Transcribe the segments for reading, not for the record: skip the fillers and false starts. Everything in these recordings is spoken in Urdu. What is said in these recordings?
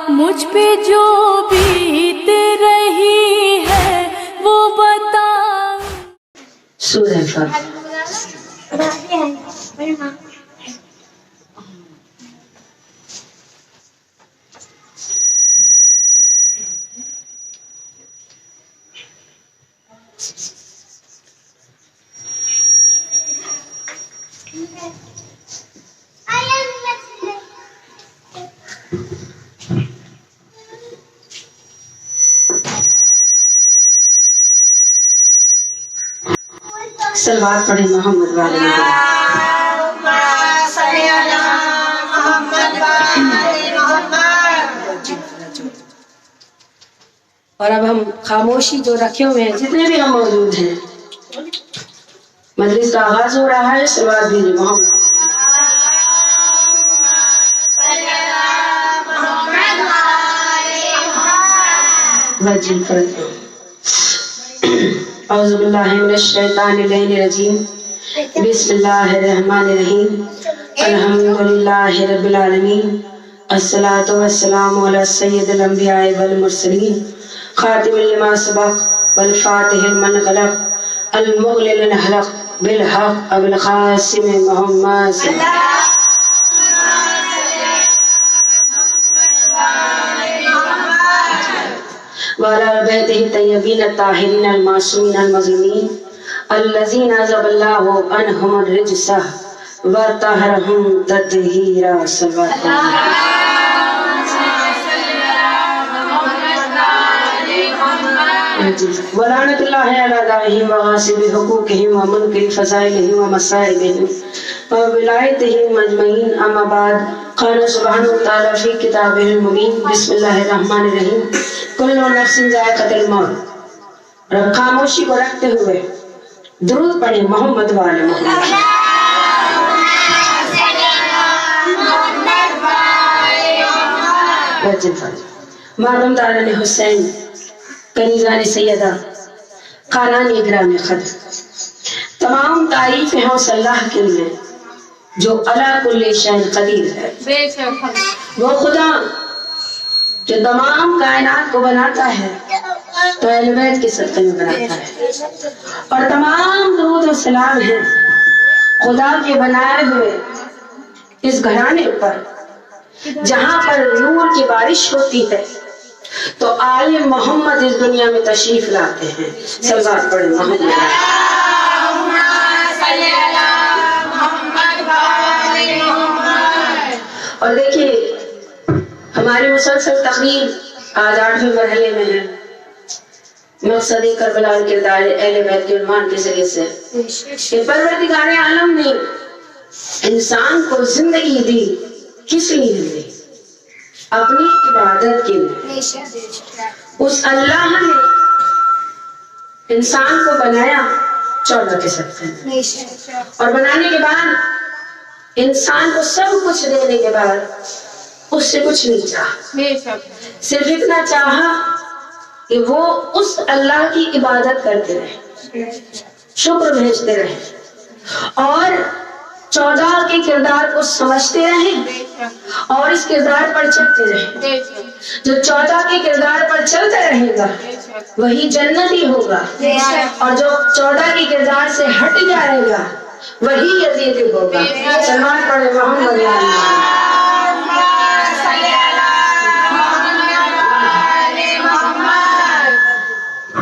مجھ پہ جو بیت رہی ہے وہ بتا. سورہ فاتحہ. صلوات پڑھیں محمد والے اور اب ہم خاموشی جو رکھے ہوئے ہیں جتنے بھی ہم موجود ہیں، مجلس کا آغاز ہو رہا ہے. صلوات بھی محمد اعوذ باللہ من الشیطان الرجیم. بسم اللہ الرحمن الرحیم. الحمدللہ رب العالمین. الصلاۃ والسلام علی سید الانبیاء والمرسلین خاتم لما سبق والفاتح لمن غلق المغلق الحلق بالحق ابو القاسم محمد صلی اللہ علیہ وسلم. وعلى بيته الطيبين الطاهرين المعصومين المظلومين الذين عذب الله عنهم الرجس وطهرهم تطهيرا. صلوات ولعنة الله على أعدائهم وغاصب حقوقهم ومنكر فضائلهم ومصائبهم وولایتهم اجمعین. اما بعد قال سبحانہ وتعالی فی کتابہ المبین. بسم اللہ الرحمن الرحیم. کل نفس ذائقۃ الموت. اور اب خاموشی کو رکھتے ہوئے درود پڑھیں محمد والے محمد. معلوم دارن حسین کنیزان سیدہ قاران اکرام خط. تمام تعریفیں ہیں اس اللہ کے لیے جو علی کل شیء قدیر ہے. وہ خدا جو تمام کائنات کو بناتا ہے تو اہل بیت کے صدقے میں بناتا ہے. اور تمام درود و سلام ہیں خدا کے بنائے ہوئے اس گھرانے پر جہاں پر نور کی بارش ہوتی ہے تو آل محمد اس دنیا میں تشریف لاتے ہیں. صلوات پڑھیں محمد. اور دیکھیے ہماری مسلسل تقریر آج 8ویں مرحلے میں ہے. مقصد کربلا اور کردار اہل بیت کے عنوان کے ذریعے سے کہ پروردگار عالم نے انسان کو زندگی دی کس لیے دی؟ اپنی عبادت کے لیے. اس اللہ نے انسان کو بنایا 14 کے صدقے میں، اور بنانے کے بعد انسان کو سب کچھ دینے کے بعد اس سے کچھ نہیں چاہا، صرف اتنا چاہا کہ وہ اس اللہ کی عبادت کرتے رہے، شکر بھیجتے رہے اور 14 کے کردار کو سمجھتے رہیں اور اس کردار پر چلتے رہیں. جو 14 کے کردار پر چلتا رہے گا وہی جنتی ہوگا، اور جو 14 کے کردار سے ہٹ جائے گا وہی یزید ہوگا. سلمان پڑھے محمد.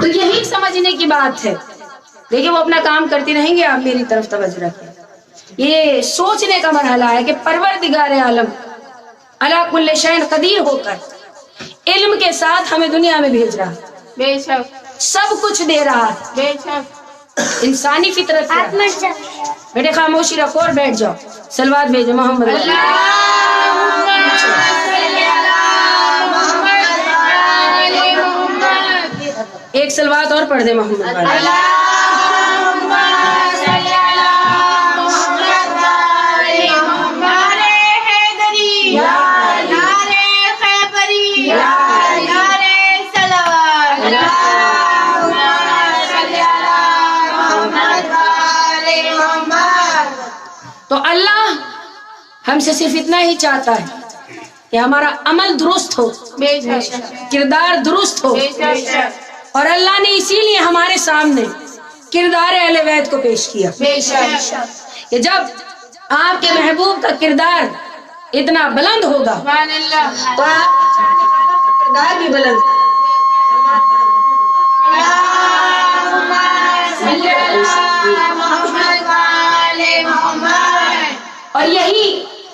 تو یہی سمجھنے کی بات ہے. دیکھیں وہ اپنا کام کرتی رہیں گے، آپ میری طرف توجہ رکھیں. یہ سوچنے کا مرحلہ ہے کہ پروردگار عالم علی کل شیء قدیر ہو کر علم کے ساتھ ہمیں دنیا میں بھیج رہا، بے شک سب کچھ دے رہا، بے شک انسانی فطرت ہے. بیٹے خاموشی رکھو اور بیٹھ جاؤ. صلوات بھیجو محمد. ایک صلوات اور پڑھ دے محمد. یا ہم سے صرف اتنا ہی چاہتا ہے کہ ہمارا عمل درست ہو, کردار درست ہو. اور اللہ نے اسی لیے ہمارے سامنے کردار اہل بیت کو پیش کیا کہ جب آپ کے محبوب کا کردار اتنا بلند ہوگا تو آپ کے چاہنے والوں کا کردار بھی بلند. اور یہی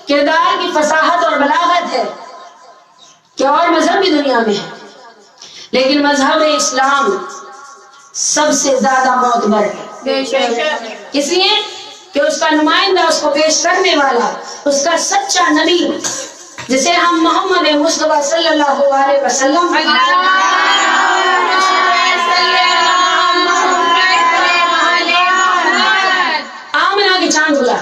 کردار کی فصاحت اور بلاغت ہے کہ اور مذہب بھی دنیا میں ہے لیکن مذہب اسلام سب سے زیادہ معتبر ہے. اس لیے کہ اس کا نمائندہ, اس کو پیش کرنے والا, اس کا سچا نبی جسے ہم محمد مصطفیٰ صلی اللہ علیہ وسلم آمنہ کے چاند بلا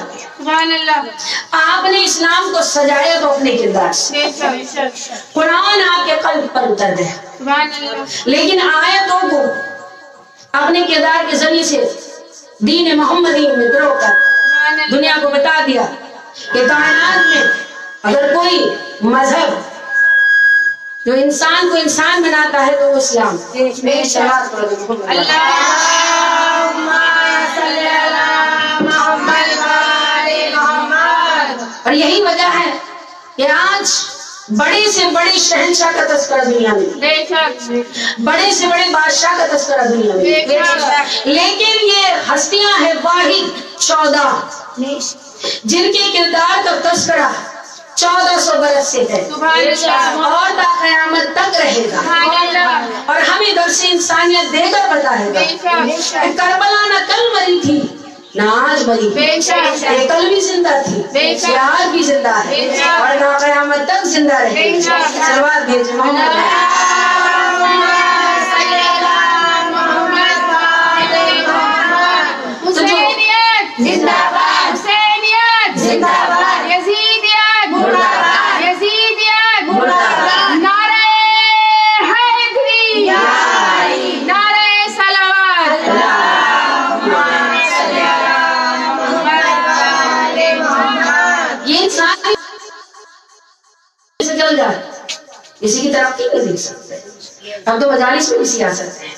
آپ نے اسلام کو سجایا تو اپنے کردار سے. قرآن آپ کے قلب پر اتر گیا لیکن آیتوں کو اپنے کردار کے ذریعے سے دین محمدی میں درو کر دنیا کو بتا دیا کہ کائنات میں اگر کوئی مذہب جو انسان کو انسان بناتا ہے تو وہ اسلام. اور یہی وجہ ہے کہ آج بڑے سے بڑے شہنشاہ کا تذکرہ دنیا میں, بڑے سے بڑے بادشاہ کا تذکرہ دنیا میں, لیکن یہ ہستیاں ہیں واحد 14 جن کے کردار کا تذکرہ 1400 برس سے ہے اور تا قیامت تک رہے گا. اور ہمیں درس انسانیت دے کر بتائے گا کہ کربلا نہ کل مری تھی نہ آج مری, کل بھی زندہ تھی, آج بھی زندہ ہے اور نہ قیامت تک زندہ رہے گی. صلوات بھیجیں محمد. کسی کی طرف نہیں دیکھ سکتے, ہم تو مجالس میں بھی آ سکتے ہیں.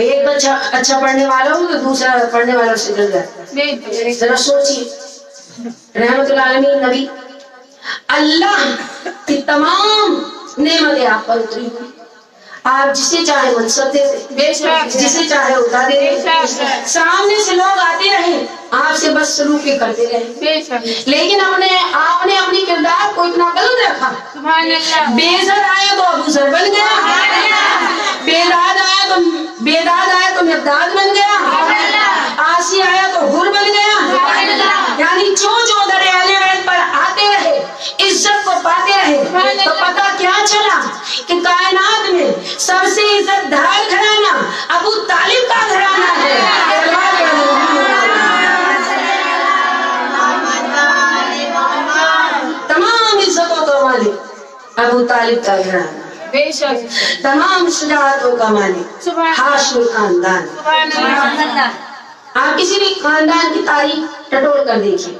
ایک اچھا پڑھنے والا ہو تو دوسرا پڑھنے والا سے جل جاتا ہے. ذرا سوچیے رحمت العالمین نبی اللہ کی تمام نعمتیں آپ پر اتری ہوئی, آپ جسے چاہے منصب دے, جسے چاہے اٹھا دے, سامنے سے لوگ آتے رہے آپ سے بس سلوک کرتے رہے, لیکن آپ نے اپنی کردار کو اتنا بلند رکھا. بیزر آیا تو ابو ذر بن گیا, بیداد آیا تو مقداد بن گیا, آسی آیا تو حر بن گیا. یعنی جو در اہل بیت پر آتے رہے عزت کو پاتے رہے تو پتہ کیا چلا کہ کائنات میں سب سے عزت دار گھرانہ ابو طالب کا گھرانہ ہے. تمام عزتوں کا مالک ابو طالب کا گھرانہ, تمام شجاعتوں کا مالک ہاشمی خاندان. آپ کسی بھی خاندان کی تاریخ ٹٹول کر دیکھیے,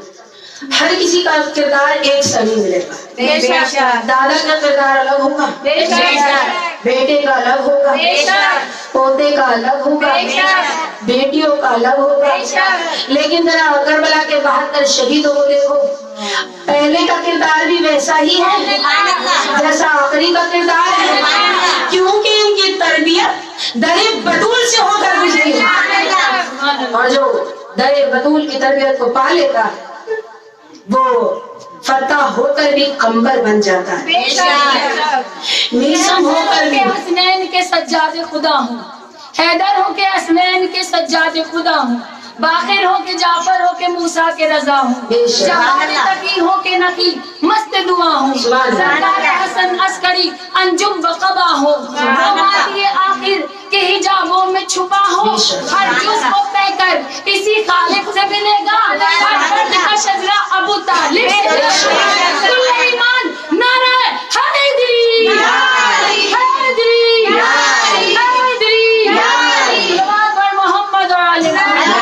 ہر کسی کا کردار ایک سا نہیں ملے گا. دادا کا کردار الگ ہوگا, بیٹے کا الگ ہوگا, پوتے کا الگ ہوگا, بیٹیوں کا الگ ہوگا. لیکن ذرا کربلا کے 72 شہیدوں کو دیکھو, پہلے کا کردار بھی ویسا ہی ہے جیسا آخری کا کردار ہے, کیونکہ ان کی تربیت در بطول سے ہو کر گزری ہے. اور جو در بطول کی تربیت کو پا لیتا وہ فتح ہو کر بھی قمبر بن جاتا ہے, میسم ہو کر بھی حسنین کے سجاد خدا ہوں, حیدر ہو کے حسنین کے سجاد خدا ہوں, باقر ہو کے جعفر ہو کے موسیٰ کے رضا ہوں, جہان تقی ہو کے نقی مست دعا ہوں, سردار حسن عسکری انجم و قبا ہو, ہماری آخر کے حجابوں میں چھپا ہو, ہر جز کو پہ کر اسی خالق سے ملے گا, ہر فرد کا شجرہ ابو طالب سے. کل ایمان نعرہ حیدری حیدری حیدری, صلوات بر محمد و آل محمد.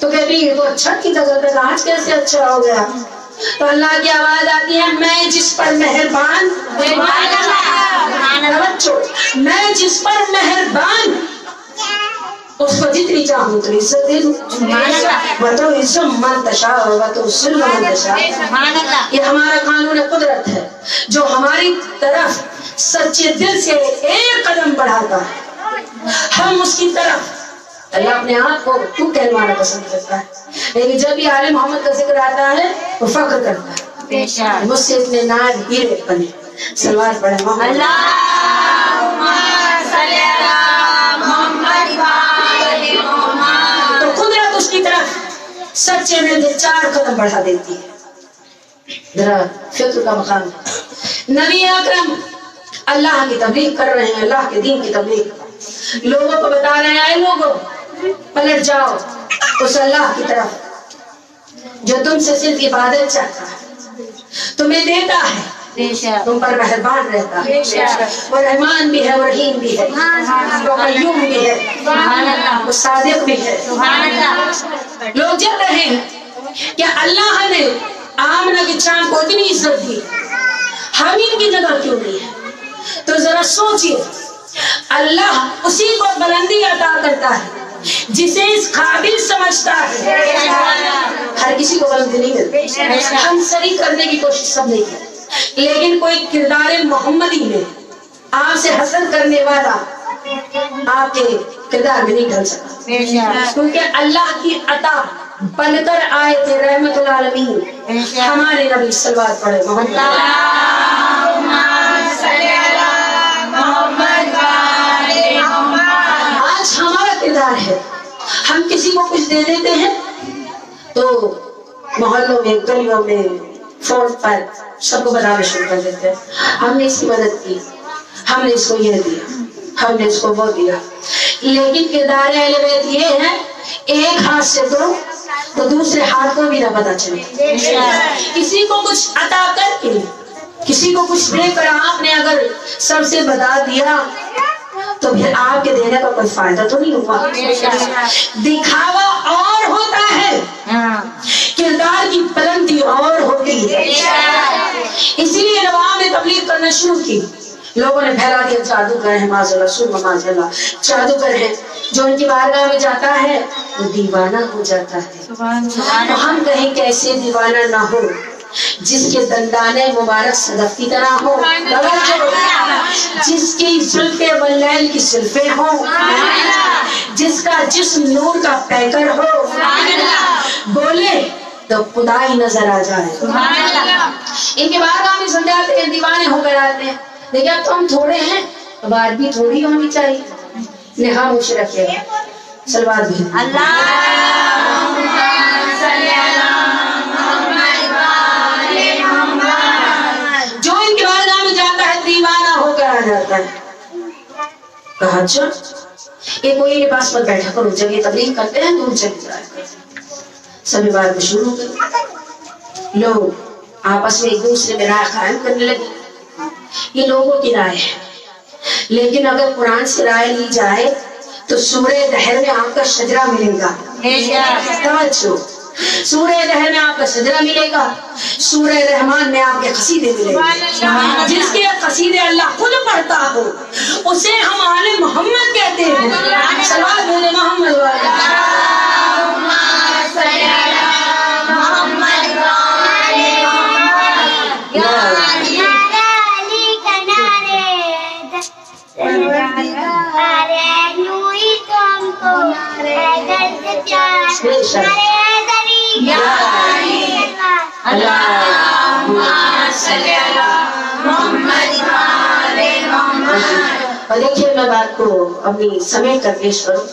تو کہتی یہ تو اچھا کی تھا آج کیسے اچھا ہو گیا؟ تو اللہ کی آواز آتی ہے میں جس پر مہربان میں جس پر مہربان اس کو جتنی چاہوں تو عزت دے دوں. تو عزت من تشاء ہوگا تو سلم من تشاء. یہ ہمارا قانون قدرت ہے جو ہماری طرف سچے دل سے ایک قدم بڑھاتا ہے ہم اس کی طرف. اللہ اپنے آپ کو تو کہلوانا پسند کرتا ہے لیکن جب بھی آل محمد کا ذکر آتا ہے وہ فخر کرتا ہے مجھ سے اتنے نائب ہیرے بنے. سلوات پڑھے محمد تو قدرت اس کی طرف سچے دل سے 4 قدم بڑھا دیتی ہے. ذرا فکر کا مقام ہے. نبی اکرم اللہ کی تبلیغ کر رہے ہیں اللہ کے دین کی تبلیغ لوگوں کو بتا رہے ہیں اے لوگوں پلٹ جاؤ اس اللہ کی طرف جو تم سے صرف عبادت چاہتا ہے تمہیں دیتا ہے تم پر مہربان رہتا ہے وہ رحمان بھی ہے وہ رحیم بھی ہے وہ قیوم بھی ہے وہ صادق بھی ہے. لوگ جل رہے ہیں کہ اللہ نے آمنہ کی چاند کو اتنی عزت دی ہم ان کی جگہ کیوں نہیں ہے؟ تو ذرا سوچئے اللہ اسی کو بلندی عطا کرتا ہے جسے اس قابل سمجھتا ہے. ہر کسی کو بلندی نہیں ملتی. ہم سری کرنے کی کوشش سب نے کی لیکن کوئی کردار محمدی میں آپ سے حسد کرنے والا آپ کے کردار میں نہیں ڈھل سکا کیونکہ اللہ کی عطا بن کر آئے تھے رحمت العالمین ہمارے نبی. صلوات پڑھے محمد ہے. ہم کسی کو کچھ دے دیتے ہیں تو محلوں میں گلیوں میں فون پر سب کو بتانا شروع کر دیتے ہیں ہم نے اس کی مدد کی ہم نے اس کو یہ دیا ہم نے اس کو وہ دیا. لیکن کردار اہل بیت یہ ہے ایک ہاتھ سے دو تو دوسرے ہاتھ کو بھی نہ پتا چلے. کسی کو کچھ عطا کر کے کسی کو کچھ دے کر آپ نے اگر سب سے بتا دیا تو پھر آپ کے دینے کا کوئی فائدہ تو نہیں ہوا. دکھاوا اور ہوتا ہے کردار کی بلندی اور ہوتی ہے. اسی لیے نواب نے تبلیغ کرنا شروع کی. لوگوں نے پھیلا دیا جادوگر ہے معاذ اللہ سن معاذ اللہ جادوگر ہے جو ان کی بارگاہ میں جاتا ہے وہ دیوانہ ہو جاتا ہے. تو ہم کہیں کیسے دیوانہ نہ ہو جس کے دندانے مبارک صدف کی طرح ہو جس کی زلفیں واللیل کی زلفیں ہوں جس کا جسم نور کا پیکر ہو بولے تو خدا ہی نظر آ جائے. ان کے بارگاہ میں سمجھاتے ہیں دیوانے ہو کر آتے ہیں. دیکھیں اب تو ہم تھوڑے ہیں تو بات بھی تھوڑی ہونی چاہیے. نہا خوش رکھے گا سلوات بھی جو ان کے بارگاہ میں جاتا ہے دیوانہ ہو کر آ جاتا ہے. کہا اچھا یہ کوئی لباس پر بیٹھا کرو جب یہ تبلیغ کرتے ہیں دور چلی جائے. سبھی بات میں شروع ہو گئی. لوگ آپس میں ایک دوسرے میں رائے قائم کرنے لگے. یہ لوگوں کی رائے ہے لیکن اگر قرآن سے رائے لی جائے تو سورہ دہر میں آپ کا شجرہ ملے گا. توجہ سورہ دہر میں آپ کا شجرہ ملے گا. سورہ رحمان میں آپ کے قصیدے ملے گا. جس کے قصیدے اللہ خود پڑھتا ہو اسے ہم آل محمد کہتے ہیں. صلوات بولے محمد اور دیکھیے میں بات کو اپنی سمیٹ کر پیش کروں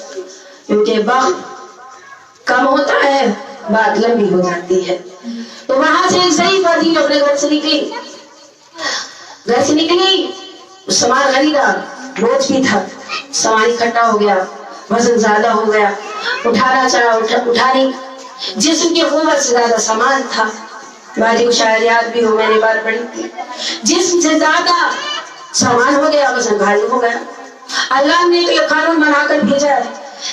کیونکہ وقت کم ہوتا ہے بات لمبی ہو جاتی ہے. تو وہاں سے ایک صحیح بات ہی اپنے گھر سے نکلی سامان خریدا بوجھ بھی تھا سامان اکٹھا ہو گیا وزن زیادہ ہو گیا اٹھانا چاہا اٹھا نہیں. جسم کی قوت سے زیادہ سامان تھا. باجی کو شاید یاد بھی ہو میں نے بات پڑھی تھی. جسم سے زیادہ سامان ہو گیا وزن بھاری ہو گیا. اللہ نے تو یہ قانون بنا کر بھیجا ہے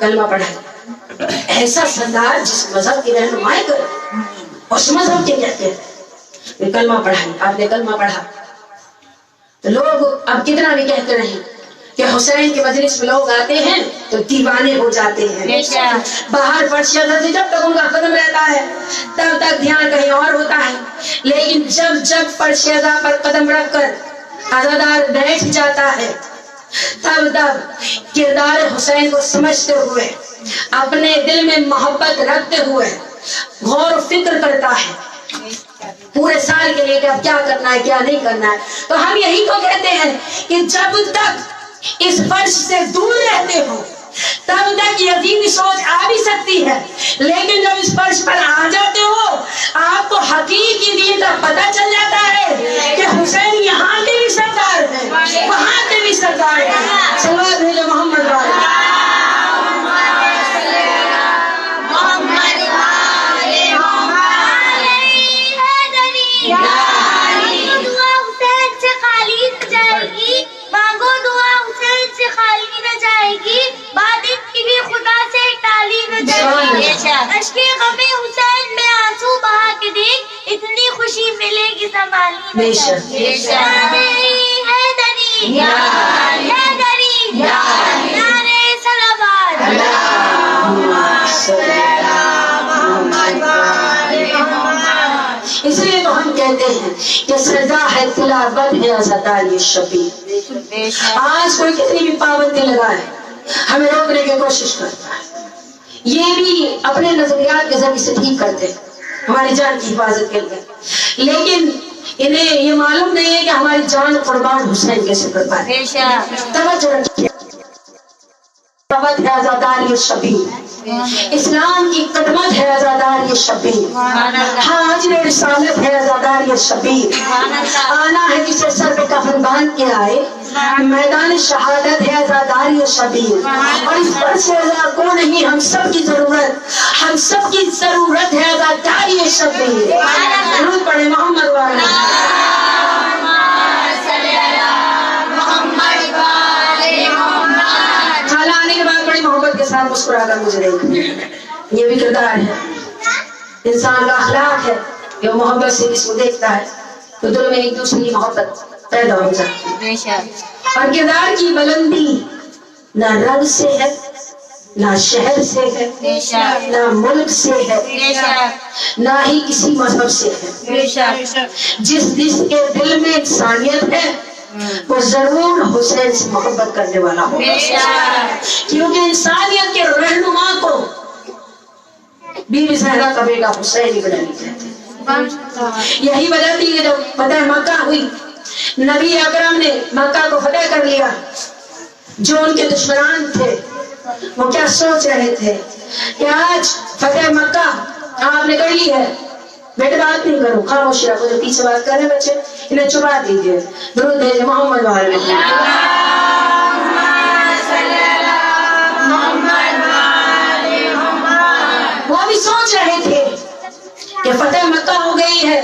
کلمہ پڑھا، ایسا سردار جس مذہب کی رہنمائی کرے اس مذہب کے کہتے ہیں کلمہ پڑھائی. آپ نے کلمہ پڑھا تو لوگ اب کتنا بھی کہتے رہیں کہ حسین کے مجلس میں لوگ آتے ہیں تو دیوانے ہو جاتے ہیں. باہر پرشیدہ سے جب تک ان کا قدم رہتا ہے تب تک دھیان کہیں اور ہوتا ہے، لیکن جب پرشیدہ پر قدم رکھ کر عزادار بیٹھ جاتا ہے تب کردار حسین کو سمجھتے ہوئے اپنے دل میں محبت رکھتے ہوئے غور و فکر کرتا ہے پورے سال کے لیے کہ اب کیا کرنا ہے کیا نہیں کرنا ہے. تو ہم یہی تو کہتے ہیں کہ جب تک اس فرش سے دور رہتے ہو تب تک یہ عظیم سوچ آ بھی سکتی ہے، لیکن جب اس فرش پر آ جاتے ہو آپ کو حقیقی دین کا پتہ چل جاتا ہے کہ حسین یہاں کے بھی سردار ہیں وہاں کے بھی سردار ہیں. صلوات بھیجو محمد والے. حسین میں آنسو بہا کے دیکھ اتنی خوشی ملے گی سنبھالی بے شک اس لیے تو ہم کہتے ہیں کہ سزا ہے تلاوت ہے عزادار شبیر. آج کوئی کتنی بھی پابندی لگائے ہمیں روکنے کی کوشش کرتا ہے، یہ بھی اپنے نظریات کے ذریعے سے ٹھیک کرتے ہیں ہماری جان کی حفاظت کے لیے، لیکن انہیں یہ معلوم نہیں ہے کہ ہماری جان قربان حسین کیسے کرتا ہے. توجہ رکھیے، ہے عزادار شبیر، اسلام کی قدمت ہے عزادار شبیر، حاج رسالت ہے عزادار شبیر. آنا ہے جسے سر پہ کفن باندھ کے آئے، میدان شہادت ہے عزادار شبیر. اور اس پر سے کو نہیں ہم سب کی ضرورت ہے عزادار شبیر. درود پڑھے محمد والا. محبت کے ساتھ مسکرا کر مجھے دیکھیں، یہ بھی کردار ہے انسان کا اخلاق ہے کہ وہ محبت سے کس کو دیکھتا ہے تو دل میں ایک دوسرے کی محبت پیدا ہو جاتی ہے. اور کردار کی بلندی نہ رنگ سے ہے، نہ شہر سے ہے، نہ ملک سے ہے، نہ ہی کسی مذہب سے ہے. جس کے دل میں انسانیت ہے وہ ضرور حسین سے محبت کرنے والا ہو، کیونکہ انسانیت کے رہنما کو بی بی زہرا کا بیٹا حسین ہی بنا لیتے. یہی وجہ تھی کہ جب فتح مکہ ہوئی نبی اکرم نے مکہ کو فتح کر لیا، جو ان کے دشمنان تھے وہ کیا سوچ رہے تھے کہ آج فتح مکہ آپ نے کر لی ہے، بیٹے بات نہیں کرو، خاموشی رکھو، جو پیچھے بات کر رہے ہیں بچے انہیں چھپا دیجیے. درود بھیجے محمد والے. وہ بھی سوچ رہے تھے کہ فتح مکہ ہو گئی ہے،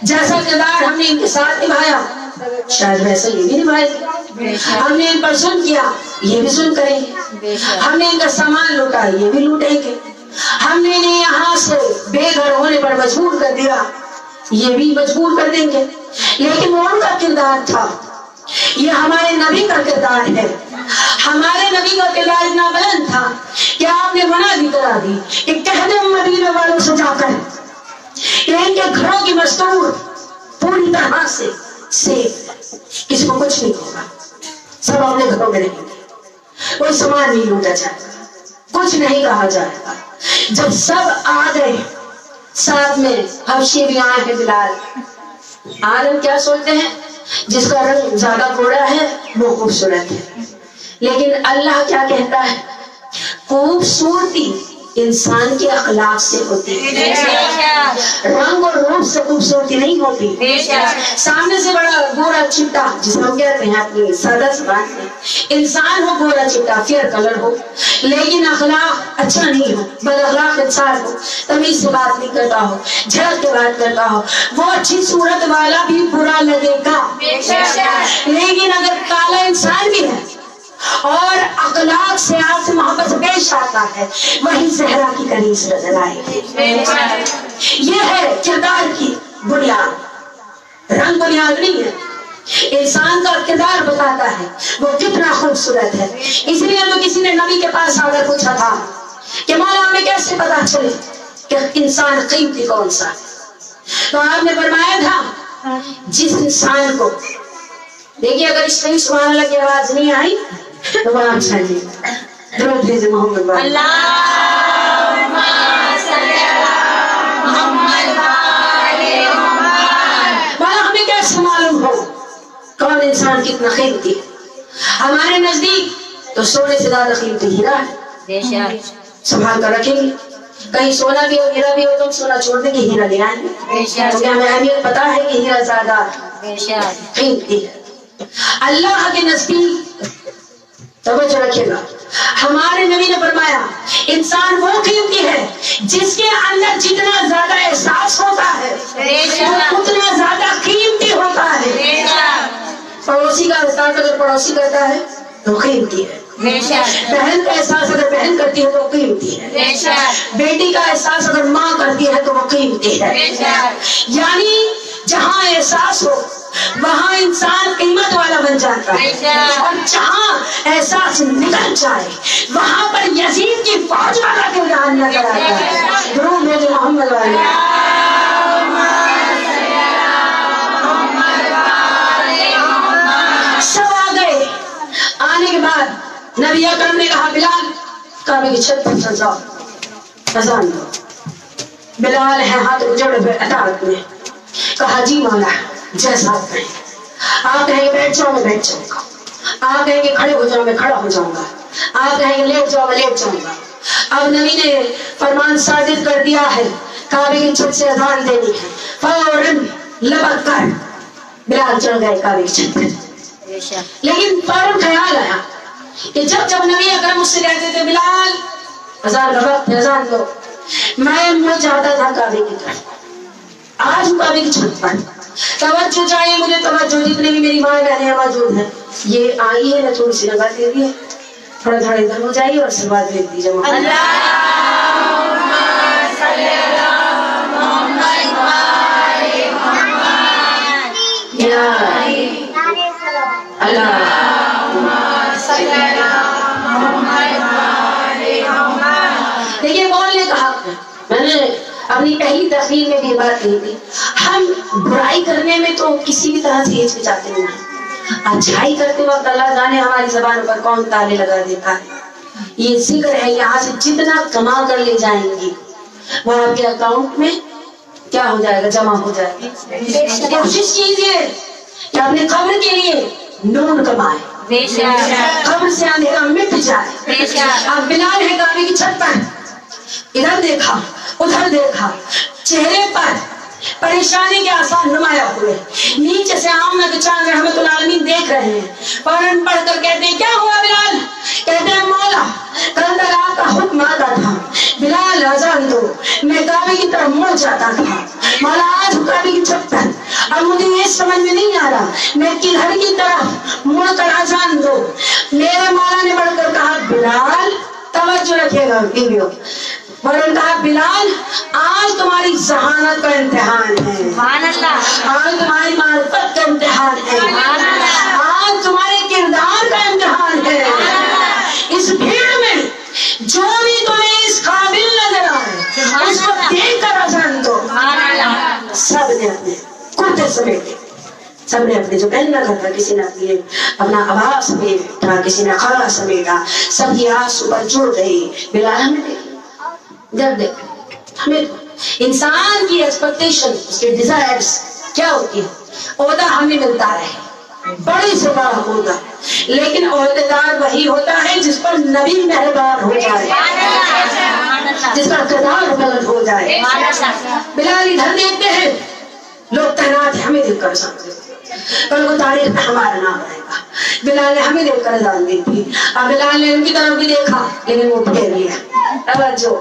جیسا کردار ہم نے ان کے ساتھ نبھایا شاید ویسے یہ بھی نبھائے گے. ہم نے ان پر ظلم کیا یہ بھی ظلم کریں گے، ہم نے ان کا سامان لوٹا یہ بھی لوٹیں گے، ہم نے انہیں یہاں سے بے گھر ہونے پر مجبور کر دیا یہ بھی مجبور کر دیں گے. لیکن وہ ان کا کردار تھا، یہ ہمارے نبی کا کردار ہے. ہمارے نبی کا کردار اتنا بلند تھا کہ آپ نے منع بھی کرا دی کہ کہہ دیں مدینے والوں سے جا کر کہ ان کے گھروں کی مستور پوری طرح سے کسی کو کچھ نہیں ہوگا، سب اپنے گھروں میں رہیں گے، کوئی سامان نہیں لوٹا جائے گا، کچھ نہیں کہا جائے گا. جب سب آ گئے ساتھ میں حبشی بھی آئے ہیں بلال. عالم کیا سوچتے ہیں جس کا رنگ زیادہ گوڑا ہے وہ خوبصورت ہے، لیکن اللہ کیا کہتا ہے خوبصورتی انسان کے اخلاق سے ہوتی ہے، رنگ اور روپ سے خوبصورتی نہیں ہوتی. سامنے سے بڑا گورا چٹا جسے ہم کہتے ہیں اپنی سادہ زبان میں، انسان ہو گورا چٹا فیئر کلر ہو لیکن اخلاق اچھا نہیں ہو، بد اخلاق انسان ہو، تمیز سے بات نہیں کرتا ہو، جھڑک کے بات کرتا ہو، وہ اچھی صورت والا بھی برا لگے گا. لیکن اگر کالا انسان بھی ہے اور اخلاق سے آپ سے محبت سے پیش آتا ہے، وہی زہرا کی کنیز نظر آئے گی۔ یہ ہے کردار کی بنیاد، رنگ بنیاد نہیں ہے، انسان کا کردار بتاتا ہے وہ کتنا خوبصورت ہے۔ اس لیے تو کسی نے نبی کے پاس آ کر پوچھا تھا کہ مولا ہمیں کیسے پتا چلے کہ انسان قیمتی کون سا ہے؟ تو آپ نے فرمایا تھا جس انسان کو، دیکھیے اگر اس طرح سبحان اللہ کی آواز نہیں آئی تو وہ آپ چاہیے درود بھیجے محمد مولا ہمیں کیسے معلوم ہو کون انسان کتنا قیمتی ہے؟ ہمارے نزدیک تو سونے سے زیادہ قیمتی ہیرا ہے، سنبھال کر رکھیں گے۔ کہیں سونا بھی ہو ہیرا بھی ہو تو سونا چھوڑ دیں گے، ہیرا لے آئیں گے، کیونکہ ہمیں اہمیت پتا ہے کہ ہیرا زیادہ قیمتی ہے۔ اللہ کے نزدیک توجہ رکھے گا، ہمارے نبی نے فرمایا انسان وہ قیمتی ہے جس کے اندر جتنا زیادہ احساس ہوتا ہے اتنا زیادہ قیمتی ہوتا ہے۔ پڑوسی کا احساس اگر پڑوسی کرتا ہے تو قیمتی ہے، بہن کا احساس اگر بہن کرتی ہے تو وہ قیمتی ہے، بیٹی کا احساس اگر ماں کرتی ہے تو وہ قیمتی ہے۔ یعنی جہاں احساس ہو وہاں انسان قیمت والا بن جاتا ہے، اور جہاں احساس نکل جائے وہاں پر یزید کی فوج والا کردار نظر آتا ہے۔ درود بھیجو محمد والا۔ سب آ گئے، آنے کے بعد نبی اکرم نے کہا بلال کعبے کی چھت پر چل جاؤ، اذان دو۔ بلال ہے ہاتھ جوڑے ہوئے اطاعت میں، کہا جی مولا جیسا آپ کہیں، آپ کہیں گے بیٹھ جاؤ میں بیٹھ جاؤں گا، آپ کہیں گے کھڑے ہو جاؤ میں کھڑا ہو جاؤں گا، آپ کہیں گے لیٹ جاؤ میں لیٹ جاؤں گا۔ اب نبی نے فرمان صادر کر دیا ہے کعبے کی چھت سے اذان دینی ہے، فوراً لبک کر بلال چڑھ گئے کعبے کی چھت پر۔ لیکن فوراً خیال آیا کہ جب نبی اکرم اس سے کہتے تھے بلال اذان کا وقت اذان دو، میں چاہتا تھا کعبے کی طرف، آج کعبے کی چھت پر توجہ چاہیے مجھے، توجہ جتنے بھی میری ماں بہنیں موجود ہیں یہ آئی ہے میں تھوڑی سی نگاہ دے دی ہے، تھوڑا تھوڑا ادھر ہو جائیے اور سلوات بھیج دیجیے۔ دیکھیے کون نے کہا، میں نے اپنی پہلی تقریر میں بھی بات کہی تھی، ہم برائی کرنے میں تو کسی بھی طرح سے ہچکچاتے نہیں ہیں، اچھائی کرتے وقت اللہ جانے ہماری زبان پر کون تالے لگا دیتا ہے۔ یہ ذکر ہے یہاں سے جتنا کما کر لے جائیں گی وہ آپ کے اکاؤنٹ میں کیا ہو جائے گا، جمع ہو جائے گا۔ کوشش کیجیے کہ اپنے قبر کے لیے نور کمائے، قبر سے اندھیرا مٹ جائے۔ اب بلال ہے کعبے کی چھت پر، ادھر دیکھا ادھر دیکھا، چہرے پر پریشانی کے آثار نمایاں ہوئے، نیچے سے آمنہ چاند رحمت العالمین دیکھ رہے ہیں، فوراً پڑھ کر کہتے ہیں کیا ہوا بلال؟ کہتے ہیں مولا کل تک آپ کا حکم آتا تھا بلال اذان دو، میں کعبے کی طرف مڑ جاتا تھا، مولا آج کعبے کی چھت پر، اب مجھے یہ سمجھ میں نہیں آ رہا میں کدھر کی طرف مڑ کر اذان دو۔ میرے مولا نے بڑھ کر کہا بلال، توجہ رکھیے گا بیویوں، فوراً کہا بلال آج تمہاری ذہانت کا امتحان ہے، آج تمہاری معرفت کا امتحان ہے، آج تمہارے کردار کا امتحان ہے۔ اس بھیڑ میں جو بھی تمہیں اس قابل نظر آئے اس کو دیکھ کر اذان دو۔ سب نے اپنے کرتے سمیٹے، سب نے اپنے جو پہننا تھا، کسی نے اپنا عبا سمیٹا، کسی نے خلا سمیٹا، سب کی آنسو پر جڑ گئی۔ بلال ہمیں دیکھ، جب دیکھ ہمیں انسان کی ایکسپیکٹیشن، اس کے ڈیزائرز کیا ہوتی ہے؟ عہدہ ہمیں ملتا رہے، بڑی سے بڑا عہدہ، لیکن عہدیدار وہی ہوتا ہے جس پر نبی مہربان ہو جائے، جس کا کردار غلط ہو جائے۔ بلال ادھر دیکھتے ہیں، لوگ تعینات ہیں، ہمیں دیکھ کر سمجھتے کل کو تاریخ میں ہمارا نام رہے گا۔ بلال نے ہمیں دیکھ کر اذان دی تھی، اب بلال نے ان کی طرف بھی دیکھا لیکن وہ پھیر لیا، توجہ،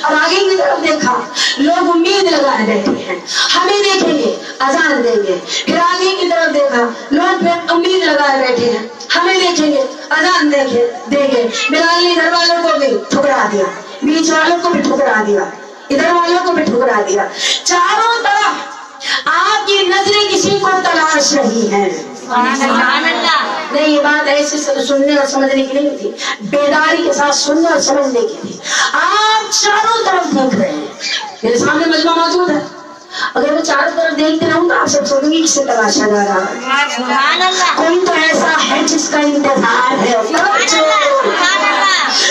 اب آگے کی طرف دیکھا، لوگ امید لگائے بیٹھے ہیں ہمیں دیکھیں گے اذان دیں گے، پھر آگے کی طرف دیکھا، لوگ پھر امید لگائے بیٹھے ہیں ہمیں دیکھیں گے اذان دیں گے بلال نے گھر والوں کو بھی ٹھکرا دیا, بیچ والوں کو بھی ٹھکرا دیا, ادھر والوں کو بھی ٹھکرا دیا. چاروں طرف آپ کی نظریں کسی کو تلاش رہی ہیں. نہیں, یہ بات ایسے سننے اور سمجھنے کی نہیں تھی, بیداری کے ساتھ سننے اور سمجھنے کی تھی. آپ چاروں طرف دیکھ رہے ہیں, میرے سامنے مجمع موجود ہے, اگر میں چاروں طرف دیکھتے رہوں تو آپ سب سوچیں گے کس سے تلاشا جا رہا ہے. کوئی تو ایسا ہے جس کا انتظار ہے,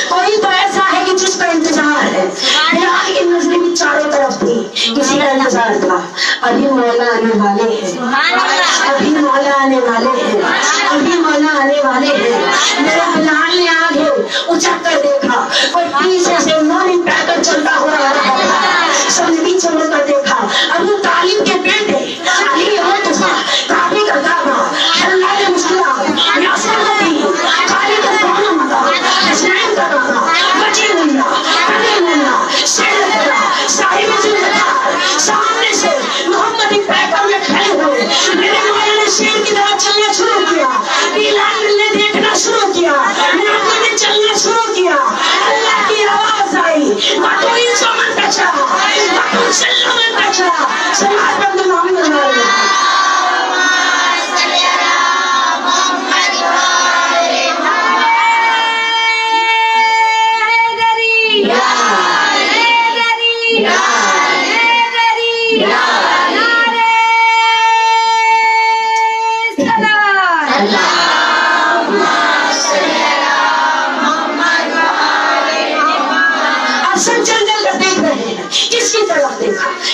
کوئی تو ایسا ہے کہ جس کا انتظار ہے. بلال کی نظریں بھی چاروں طرف تھی, کسی کا انتظار تھا. ابھی مولا آنے والے ہیں, ابھی مولا آنے والے ہیں, ابھی مولا آنے والے ہیں. میرے بلال نے آگے اچک کر دیکھا, کوئی پیچھے سے مورنگ پیکر چلتا ہوا آ رہا تھا. سب نے پیچھے مڑ کر دیکھا, ابو طالب کے بیٹے علی مرتضیٰ کعبے کا کعبہ اللہ نے مسکرا یاسر نبی قاری کا کون مدا حسین کا کعبہ بچی اللہ کبھی اللہ شیر اللہ صاحب ذوالجلال سامنے سے محمدی پیکر میں کھڑے ہوئے. میرے مولا نے شیر کی طرح چلنا شروع کیا, بلال نے دیکھنا شروع کیا, محمد نے چلنا شروع کیا. اللہ کی آواز آئی, باتوں ہی سمن تچا باتوں سلمن تچا سماج بند محمد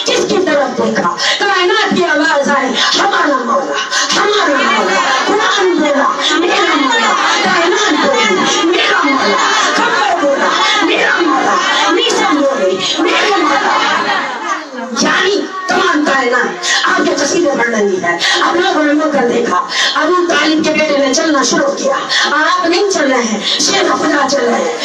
کس کی طرف دیکھا, کائنات کی آواز آئی, ہمارا مولا, ہمارا مولا. قرآن بولا میرا مولا, کائنات بولی میرا مولا, خبر بولا میرا مولا, نیسم بولی میرا مولا. یعنی تمام کائنات آپ کے قصیدے پڑھ رہی ہے. اب لوگوں نے مڑ کر دیکھا, ابو طالب کے بیٹے نے چلنا شروع کیا. آپ نہیں چل رہے ہیں, شیر خدا چل رہے ہیں.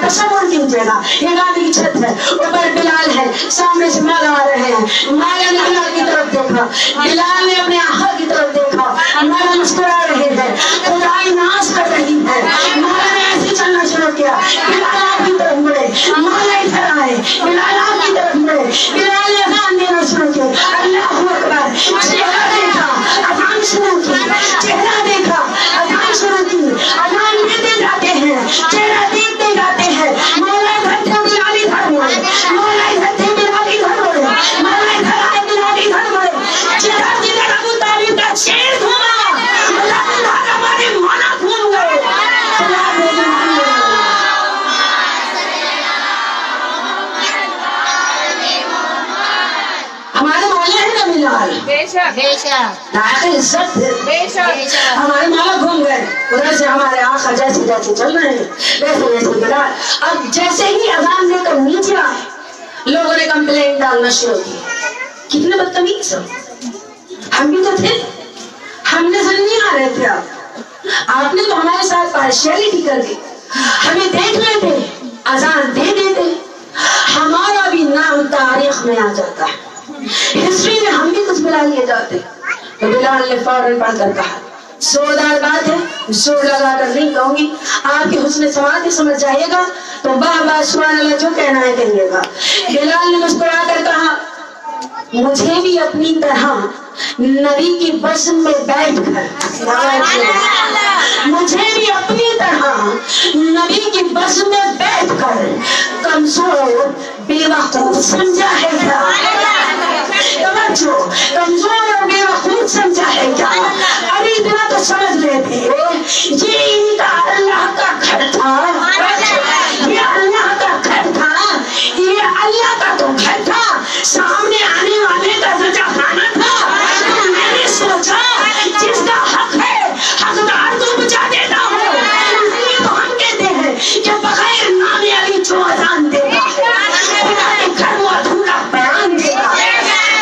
تصور کیجیے گا, یہ گاڑی کی چھت ہے, اوپر بلال ہے, سامنے سے مولا آ رہے ہیں. مولا نے بلال کی طرف دیکھا, بلال نے اپنے آقا کی طرف دیکھا. مولا مسکرا رہے ہیں, خدائی ناز کر رہی ہے. مولا نے ایسے چلنا شروع کیا, بلال آپ کی طرف مڑے, مولا ادھر آئے, بلال آپ کی طرف مڑے. بلال نے اذان دینا شروع کیا, اللہ اکبر. چہرہ دیکھا, اذان شروع کی, چہرہ دیکھا, اذان شروع کی. اذان دیتے جاتے ہیں, چہرہ دیکھتے جاتے ہیں. مولا ادھر تھے, بلال ادھر مڑے, مولا ادھر تھے, بلال ادھر مڑے, مولا ادھر آئے, بلال ادھر مڑے. جدھر جدھر ابو طالب کا شیر گھوما, اللہ ہمارے مولا گھوم گئے. ہمارے مولا ہے نا بلال, لائق عزت ہے. ہمارے مولا گھوم گئے, ادھر سے ہمارے آقا جیسے جیسے چل رہے ہیں ویسے ویسے بلال. اب جیسے ہی اذان دے کر نیچے آئے, لوگوں نے کمپلین ڈالنا شروع کی, کتنے بدتمیز ہو, ہم بھی تو تھے, ہم نظر نہیں آ رہے تھے. آپ نے تو ہمارے ساتھ پارشیلٹی کر دی, ہمیں دیکھ لیتے, اذان دے دیتے, ہمارا بھی نام تاریخ میں آ جاتا ہے, ہسٹری میں ہم بھی کچھ بلا لیے جاتے. تو بلال نے فوراً پڑھ کر کہا, زوردار بات ہے, زور لگا کر نہیں کہوں گی, آپ کے حسن سماعت سمجھ جائیے گا تو واہ واہ سبحان اللہ جو کہنا ہے کہیے گا. بلال نے مسکرا کر کہا, مجھے بھی اپنی طرح نبی کی بزم میں بیٹھ کر, مجھے بھی اپنی طرح نبی کی بزم میں بیٹھ کر کمزور بے وقوف سمجھا ہے کیا, توجہ, کمزور اور بے وقوف سمجھا ہے کیا. ابھی اتنا تو سمجھ لیتے, یہ ان کا اللہ کا گھر تھا, یہ اللہ کا گھر تھا, یہ اللہ کا تو گھر تھا, سامنے آنے والے کا سجا خانہ تھا. تو میں نے سوچا جس کا حق ہے حقدار تو بچا دیتا ہوں. اس لیے تو ہم کہتے ہیں کہ بغیر نام علی جو اذان دیتا ہے خدا کے گھر وہ ادھورا بیان دیتا ہے.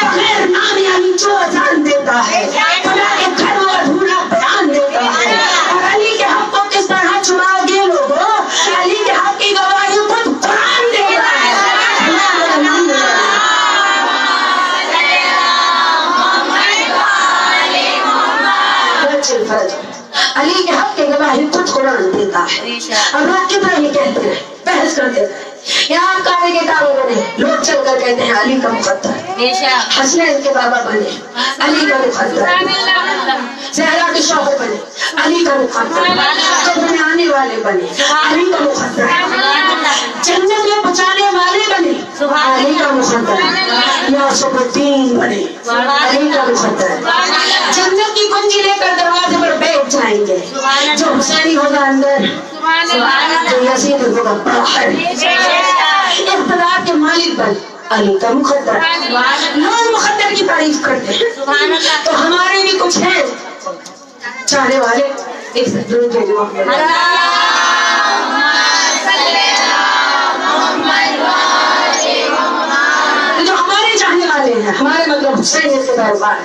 بغیر نام علی جو اذان دیتا ہے خدا کے گھر وہ ادھورا بیان دیتا ہے. اور علی کے حق کو کس طرح چنا گئے لوگوں, علی کے حق کی گواہی خود قرآن دیتا ہے. علی کے حق کی گواہی خود قرآن دیتا ہے. اب لوگ کتنا ہی کہتے ہیں, بحث کرتے ہیں, یہاں کعبے کے کعبے بنے, لوگ چل کر کہتے ہیں علی کا مقدر, حسنین کے بابا بنے علی کا مقدر, زہرا کے شوہر بنے علی کا مقدر, قبر میں آنے والے بنے علی کا مقدر, جنت میں پہنچانے والے بنے علی کا مقدر, یوسف الدین بنے علی کا مقدر, جنت کی کنجی لے کر دروازے پر بیٹھ جائیں گے, جو حسینی ہوگا اندر, جو یزید ہوگا باہر, اقتدار کے مالک بن علی کا مقدر. لوگ مقدر کی تعریف کرتے ہیں تو ہمارے بھی کچھ ہیں چاہنے والے, ایک درود کے جو ہمارے چاہنے والے ہیں, ہمارے مطلب حسین کے دربار ہے,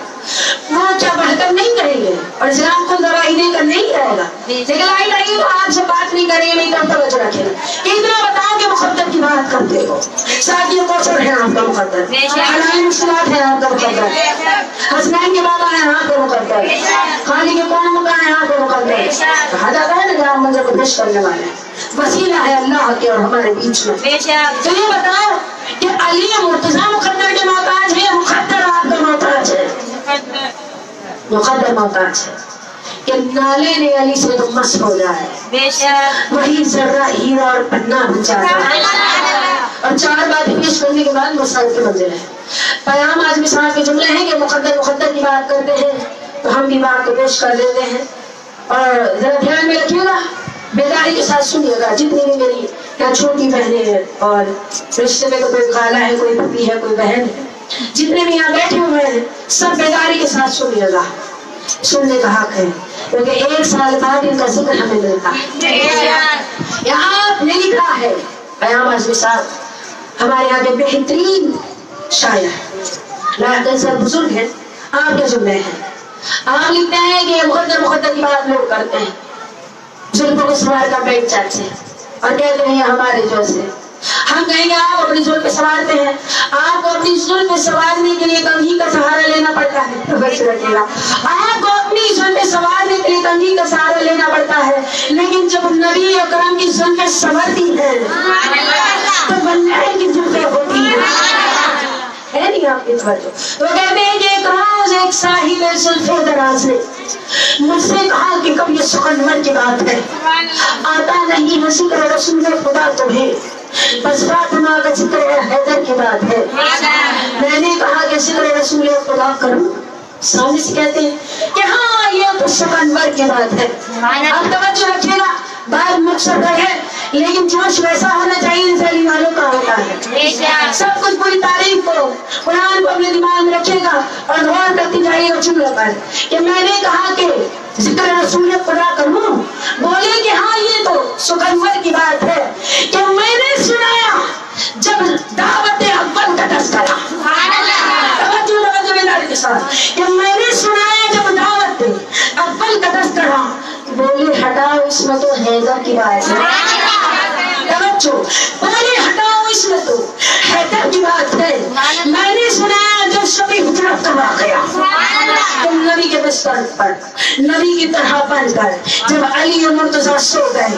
وہ کیا بہتر نہیں کریں گے اور اسلام کو دوائی دے کر نہیں رہے گا, لیکن لائی کریں گے تو آپ سے بات نہیں کریں گے, نہیں کر توجہ رکھیں گے. اتنا بتاؤ کہ مقدر کی بات کرتے ہو, ساتھی کوثر ہے آپ کا مقدر, حلال مشکلات ہے آپ کا مقدر, حسنین کے بابا ہے آپ کا مقدر, خالی کے کون مکان ہے آپ کا مقدر. کہا جاتا ہے نا جہاں منظر کو پیش کرنے والے وسیلہ ہے اللہ کے اور ہمارے بیچ میں. تو یہ بتاؤ کہ علی مرتضیٰ مقدر کے محتاج ہے, مقدر آپ کا محتاج ہے, مقدر محتاج ہے کہ نالے نے علی سے تو مس ہو جائے, وہی ذرہ ہیرا اور پنہ بن جاتا ہے. اور چار باتیں پیش کرنے کے بعد مسائل کی منزل ہے. پیام آج مثال کے جملے ہیں کہ مقدر کی بات کرتے ہیں تو ہم بھی بات کو پیش کر دیتے ہیں, اور ذرا دھیان میں رکھیے گا, بیداری کے ساتھ سنیے گا. جتنی بھی میری یہاں چھوٹی بہنیں ہیں اور رشتے میں کوئی خالہ ہے, کوئی پھوپھی ہے, کوئی بہن ہے, جتنے بھی یہاں بیٹھے ہوئے ہیں سب بیداری کے ساتھ سنیے گا, سننے کا حق ہے, کیونکہ 1 سال بعد ان کا ذکر ہمیں ملتا ہے. یہاں نے لکھا ہے پیام آج مثال ہمارے یہاں کے بہترین شاعر لائق سب بزرگ ہیں, آپ کے جملے ہیں. آپ لکھتے ہیں کہ مقدر کی بات لوگ کرتے ہیں, زلفوں کو سوار کر بیٹھ جاتے ہیں اور کہتے ہیں ہمارے جیسے. ہم کہیں گے آپ اپنی زلف پہ سوارتے ہیں, آپ کو اپنی زلف پہ سوارنے کے لیے کنگھی کا سہارا لینا پڑتا ہے, رکھے گا, آپ کو اپنی زلف پہ سوارنے کے لیے کنگھی کا سہارا لینا پڑتا ہے, لیکن جب نبی اکرم کی زلفیں سنورتی ہیں تو بندے کی زلفیں ہوتی ہیں. ہے نہیں آپ کی توجہ؟ وہ کہتے ہیں کہ ایک روز ایک صاحب زلف دراز نے مجھ سے کہا کہ کب یہ سخنور کی بات ہے, آتا نہیں ہے ذکر رسول خدا تمہیں, بس فاطمہ کا ذکر حیدر کی بات ہے. میں نے کہا کہ ذکر رسول خدا کروں, سامنے سے کہتے ہیں کہ ہاں یہ تو سخنور کی بات ہے. آپ توجہ رکھیے گا, بات مقصد ہے لیکن جوش ویسا ہونا چاہیے جیسے علی والوں کا ہوتا ہے. سب کچھ پوری تاریخ کو قرآن کو اپنے دماغ میں رکھے گا اور غور کرتی جائیے گا جملے پر کہ میں نے کہا کہ ذکر رسول خدا کروں, بولے کہ ہاں یہ تو سخنور کی بات ہے کہ میں نے سنایا جب دعوت اول کا تذکرہ, کہ میں نے سنایا جب دعوت اول کا تذکرہ, بولے ہٹاؤ اس میں تو حیدر کی بات ہے. بولے ہٹاؤ اس میں تو حیدر کی بات ہے. میں نے سنایا جب شبی ہجرت کا واقعہ, تم نبی کے بستر پر نبی کی طرح بن کر جب علی اور مرتضیٰ سو گئے,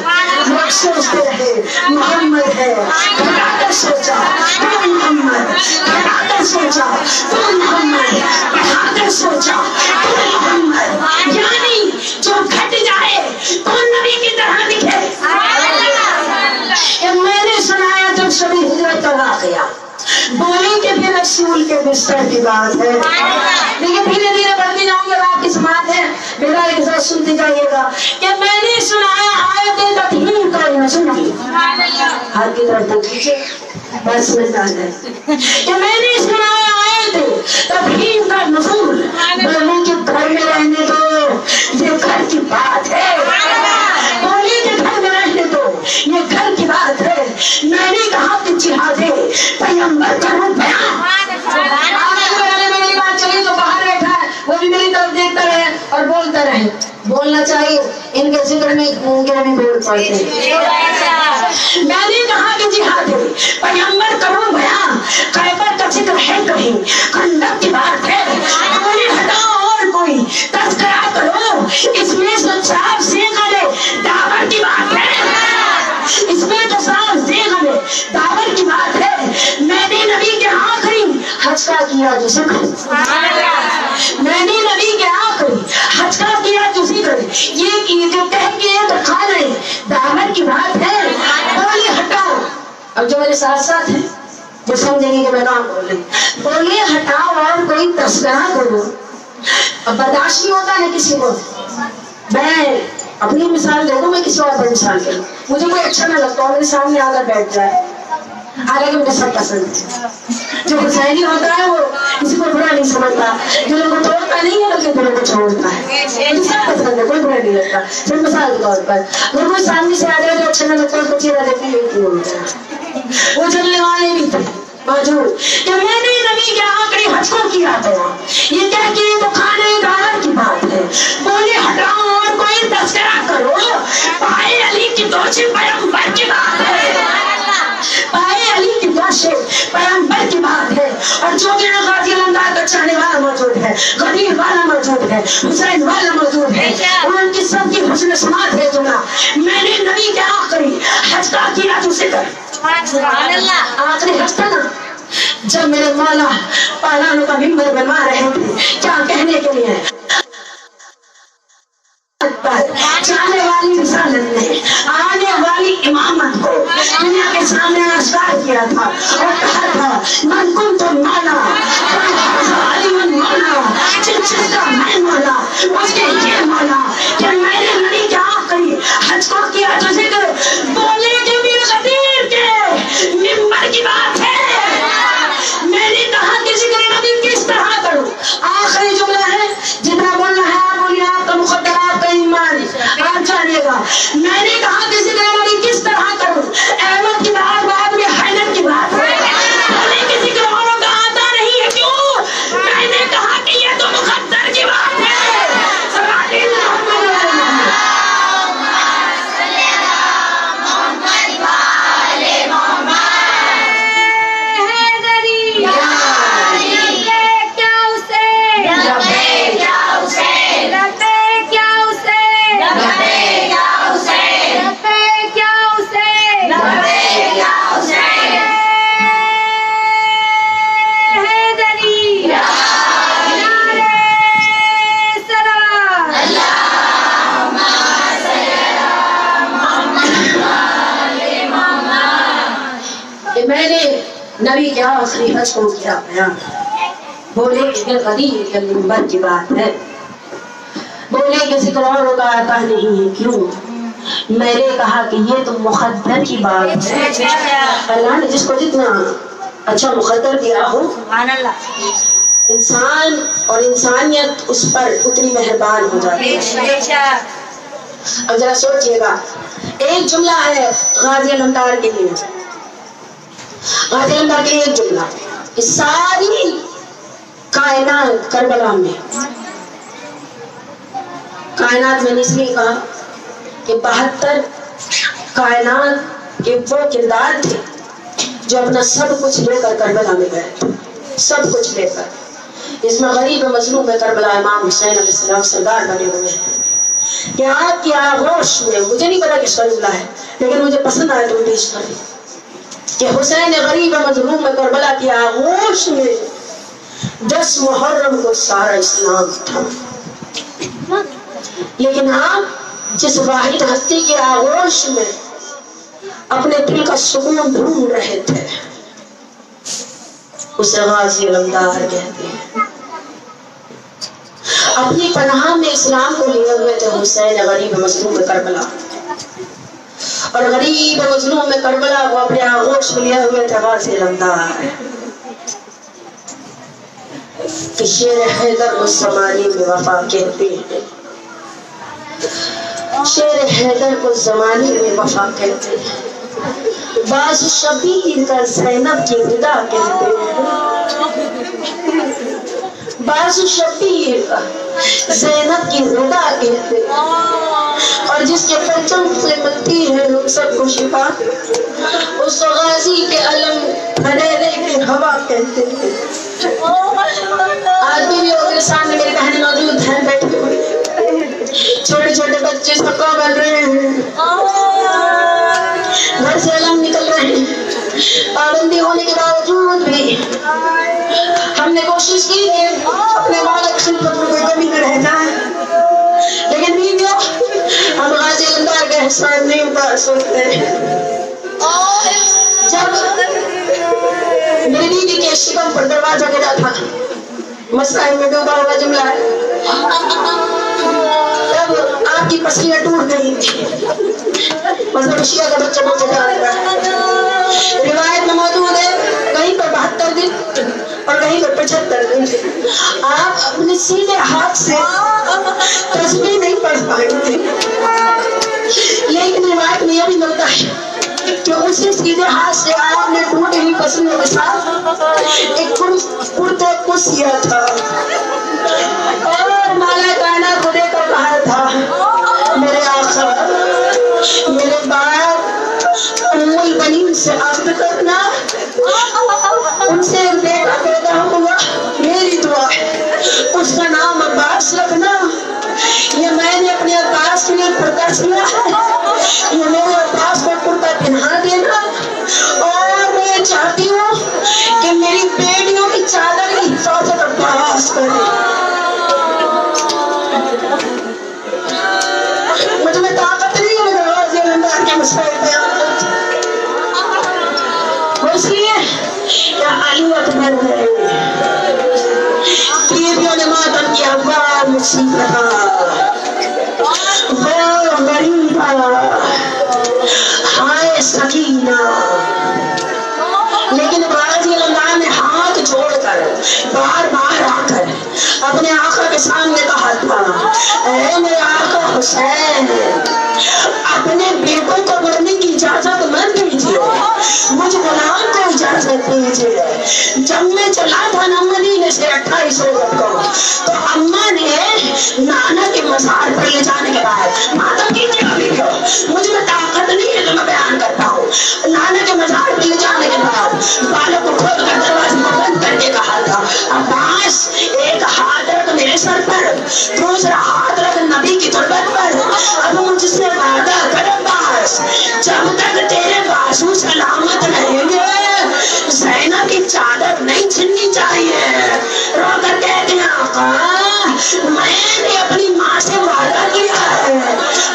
لوگ سوچتے رہے محمد ہے, گھر کر سوچا تو محمد, گھر کر سوچا تو محمد, بڑھا کر سوچا تو محمد, یعنی جو گھٹ جائے تو نبی کی طرح دکھے. میں نے سنایا جب شبی ہجرت کا واقعہ, بولے کہ پھر رسول کے بستر کی بات ہے. لیکن دھیرے دھیرے بڑھتی جاؤں گے, آپ کی سماعت ہے, بیداری کے ساتھ سنتے جائیے گا کہ میں نے سنایا آیت تطہیر کا نزول, ہاتھ کی طرف دیکھیے بس میں جانا ہے کہ میں نے سنایا آیت تطہیر کا نزول, بولے کہ گھر میں رہنے دو یہ گھر کی بات ہے, بولے کہ گھر میں رہنے دو یہ گھر کی بات ہے. میں نے کہا کہ جہاد پیغمبر کا روح بیان, میری بات چلی تو باہر بیٹھا ہے وہ بھی میری طرف دیکھتا رہے اور بولتا رہے. بولنا چاہیے, ان کے ذکر میں بھی بول پڑتے ہیں. میں نے کہا کہ جہاد پیغمبر کا روح بیان, خیبر کا ذکر ہے کہیں, خندق کی بات ہے. ہٹاؤ اور کوئی تذکرہ کرو, اس میں سے صاف کا کیا جو ذکر، میں نے نبی کے آخری حج کا کیا جو ذکر، یہ جو کہہ کے تو کھا رہے دامن کی بات ہے، بولیے ہٹاؤ. اب جو میرے ساتھ ساتھ ہیں وہ سمجھیں گے کہ میں نام بول رہی، بولیے ہٹاؤ اور کوئی تذکرہ کرو. اب برداشت نہیں ہوتا ہے کسی کو. میں اپنی مثال دے دوں، میں کسی اور پر مثال کروں. مجھے کوئی اچھا نہ لگتا اور میرے سامنے آ کر بیٹھ جائے، حالانکہ مجھے سب پسند ہے. جو حسینی ہوتا ہے وہ کسی کو برا نہیں سمجھتا، دلوں کو توڑتا نہیں ہے بلکہ دلوں کو چھوڑتا ہے. مجھے سب پسند ہے، کوئی برا نہیں لگتا. صرف مثال کے طور پر اگر کوئی سامنے سے آ جائے جو اچھا نہ لگتا ہے اس کو چہرہ دیکھ کے وہ چلنے والے بھی تھے موجود کہ میں نے نبی کے آخری حج کو کیا تھا، یہ کہہ کے تو کھانے دار کی بات ہے. بولے ہٹاؤ اور کوئی تذکرہ کرو، پائے علی کی دوشی پیغمبر کی بات ہے، پائے علی کی دوشی پیغمبر کی بات ہے. اور جو کہ غازی علمدار کا چاہنے والا موجود ہے، غدیر والا موجود ہے، حسین والا موجود ہے، ان کی سب کی حسن سماعت ہے. جملہ میں نے نبی کے آخری حج کا کیا جو ذکر، آخری حج تھا نا جب میرے مولا پالانوں کا ممبر بنوا رہے تھے. کیا کہنے کے لیے جانے والی رسالت نے آنے والی امامت کو دنیا کے سامنے آشکار کیا تھا اور کہا تھا من کنت مولا علی مولا، جس کا میں مولا اس کے یہ مولا کہ میں نے نبی کے آخری حج کو کیا جو ذکر. بولے کہ میرے غدیر کے ممبر کی بات ہے. میں نے کہا کہ ذکر نبی کس طرح کروں. آخری جملہ ہے، جتنا بولنا ہے آپ بولیے، آپ کا مقدر آپ کا ایمان آپ جانیے گا. میں نے کہا کہ ذکر نبی کس طرح کروں. احمد کی بات بعد میں حیدر کی بات ہے. بولے کہ ذکر اوروں کا آتا نہیں ہے کیوں؟ میں نے کہا کہ یہ تو مقدر کی بات ہے. میں نے نبی کے آخری حج کو کیا بیان. بولے کہ غدیر کے ممبر کی بات ہے. بولے کہ ذکر اوروں کا آتا نہیں ہے کیوں؟ میں نے کہا کہ یہ تو مقدر کی بات ہے. اللہ نے جس کو جتنا اچھا مقدر دیا ہو، انسان اور انسانیت اس پر اتنی مہربان ہو جاتی ہے. اب ذرا سوچئے گا، ایک جملہ ہے غازی علمدار کے لیے، غازی علمدار کے لیے ایک جملہ. اس ساری کائنات کربلا میں، کائنات میں اس لیے کہا کہ 72 کائنات کے وہ کردار تھے جو اپنا سب کچھ لے کر کربلا میں گئے تھے، سب کچھ لے کر. اس میں غریب مظلوم میں کربلا امام حسین علیہ السلام سردار بنے ہوئے ہیں کہ آپ کی آغوش میں، مجھے نہیں پتا کس کا جملہ ہے لیکن مجھے پسند آیا تو پیش کر کہ حسین غریب مظلوم میں کربلا کی آغوش میں 10 محرم کو سارا اسلام تھا. لیکن آپ جس واحد ہستی کی آغوش میں اپنے دل کا سکون ڈھونڈ رہے تھے اسے غازی علمدار کہتے ہیں. اپنی پناہ میں اسلام کو لیے ہوئے تھے حسین غریب مظلوم میں کربلا، اور غریب مظلوم میں کربلا کو اپنے آغوش میں لیے ہوئے تھے غازی علمدار. کہ شیر حیدر کو زمانے میں وفا کہتے ہیں، شیر حیدر کو زمانے میں وفا کہتے ہیں. باز شبیر کا زینب کی ردا کہتے ہیں، باز شبیر کا زینب کی ردا کہتے ہیں. اور جس کے پرچم سے ملتی ہے لوگ سب کو شفا، اس کو غازی کے علم ہریرے کی ہوا کہتے ہیں. آج بھی میرے سامنے میرے بہنیں موجود ہیں بیٹھے ہوئے، چھوٹے چھوٹے بچے سکا بن رہے ہیں، گھر سے علم نکل رہے ہیں. پابندی ہونے کے باوجود بھی ہم نے سنتے ہیں جب میری بیوی کے شکم پر دروازہ گرا تھا، مسائل میں ڈوبا ہوا جملہ ہے، تب آپ کی پسلیاں ٹوٹ گئی تھی، مذہب شیعہ کا بچہ بچہ جا رہا ہے۔ روایت میں موجود ہے کہیں پر 72 دن اور کہیں پر 75 دن آپ اپنے سیدھے ہاتھ سے تسبیح نہیں پڑھ پائے تھے، لیکن روایت میں یہ بھی ملتا ہے کہ اسی سیدھے ہاتھ سے آپ نے ٹوٹی ہوئی پسلیوں کے ساتھ ایک کرتے کو سیا تھا اور مالا کائنات کو دے کر کہا تھا میرے آقا میرے باپ ام البنین سے عہد کرنا، ان سے ایک بیٹا پیدا ہوا، میری دعا اس کا نام عباس رکھنا، یہ میں نے اپنے عباس کے لیے کرتا سیا ہے، یہ میرے عباس کو کرتا پہنا دینا، اور میں چاہتی ہوں کہ میری بیٹیوں کی چادر کی حفاظت عباس کرے۔ مجھے میں طاقت نہیں ہے غازی علمدار کے مسائل بیان کرتی، وہ اس لیے یا علی اکبر ہے بیویوں نے ماتم کیا، وہ مصیبت وہ غریبہ ہائے سکینہ، لیکن غازی علمدار نے ہاتھ جوڑ کر بار بار آ کر اپنے آقا کے سامنے کہا تھا اے میرے آقا حسین اپنے بیٹوں کو مرنے کی اجازت مت دیجیے، مجھ غلام کو اجازت دیجیے۔ جب میں چلا تھا نا مدینے سے 28 روز کو تو اماں نے نانا کے مزار پر لے جانے کے بعد ماتم کیجیے ابھی کو مجھ میں طاقت نہیں ہے تو میں بیان کرتا ہوں، نانا کے مزار پر لے جانے کے بعد بالوں کو کھول کر دروازے کو بند کر کے کہا تھا عباس ایک ہاتھ رکھ میرے سر پر، دوسرا ہاتھ رکھ نبی کی تربت پر، اب مجھ سے وعدہ کر عباس جب تک تیرے بازو سلامت رہیں گے زینب کی چادر نہیں چھننی چاہیے۔ رو کر کہتے ہیں آقا میں نے اپنی ماں سے وعدہ کیا ہے،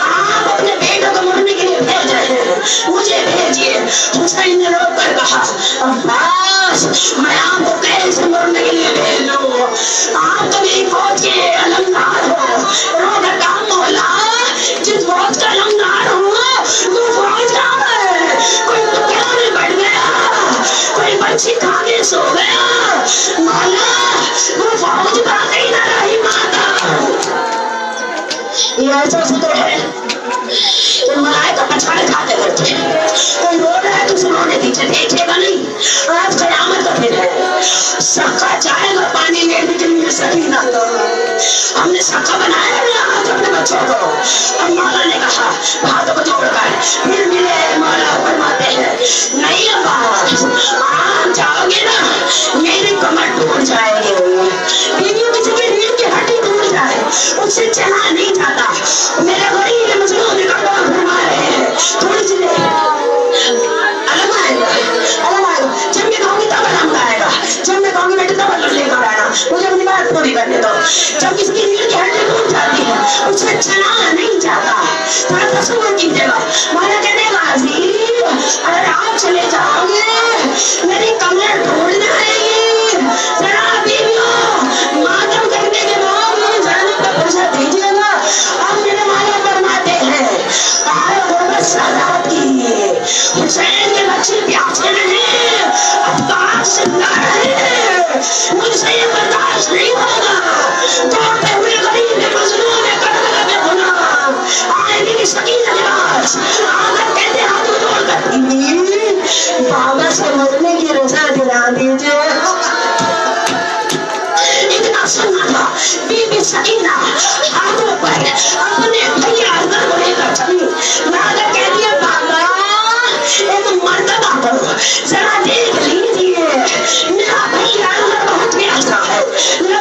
آپ اپنے بیٹوں کو مرنے کے لیے بھیج رہے ہیں، مجھے بھیجیے۔ حسین نے رو کر کہا عباس میں آپ کو کیسے مرنے کے لیے بھیج دوں، آپ تو میری فوج کے علمدار ہو۔ رو کر کہا مولا جس فوج کا علمدار ہوں وہ فوج کہاں ہے، کوئی ٹکڑا میں بڑھ گیا، کوئی بچی کھا کے سو گیا، مولا وہ فوج باقی نہ رہی ماتا۔ یہ ایسا ذکر ہے کہ ملائکہ پچھاڑ کھاتے کرتے ہیں، کوئی رو رہا ہے تو اسے رونے دیجیے، دیکھے گا نہیں۔ آج قیامت کا دن ہے، سکا چاہے گا پانی لینے کے لیے سکینہ، ہم نے سکا بنایا ہے آج اپنے بچوں کو۔ اب مولا نے کہا ہاتھوں کو جوڑ کر پھر ملے، مولا فرماتے ہیں نہیں عباس آپ جاؤ گے نا میری کمر ٹوٹ جائے گی، بیویوں کی جگہ ریڑھ کی ہڈی ٹوٹ جائے اس سے چلا نہیں جاتا، میرے غریب مظلوم کا دعا فرما رہے ہیں، تھوڑی سی دیر الگ آئے گا، الگ آئے گا، جب میں کہوں گی تب الگ آئے گا، جب میں کہوں گی بیٹے تب الگ لے کر آنا، مجھے اپنی بات پوری کرنے دو۔ جب کسی کی ریڑھ کی ہڈی ٹوٹ جاتی ہے اس سے چلا نہیں جاتا، تھوڑا تصور کیجیے گا، مولا کہتے ہیں غازی اگر آپ چلے جاؤ گے میری کمر ٹوٹ جائے گی، ذرا بیویوں ماتم کرنے کے بعد مجھے جانے کا پوچھا دیجیے گا۔ اب میرے مولا فرماتے ہیں غربت سادات کی، حسین کے بچے پیاسے رہے، عباس زندہ رہے، مجھ سے یہ برداشت نہیں ہوگا، دوڑتے ہوئے غریب مظلوم کڑکڑ میں گناہ آئے میری سکینہ لباس آگر کہتے ہاتھوں جوڑ کر بابا سے مرنے کی رضا دلا دیجیے۔ اتنا سننا تھا بی بی سکینہ ہاتھوں پر اپنے بھیا اگر کو لے کر چلی، لاگر کہہ دیا بابا ایک مرتبہ کرو ذرا دیکھ لیجیے میرا بھیا اگر بہت پیاسا ہے، میرا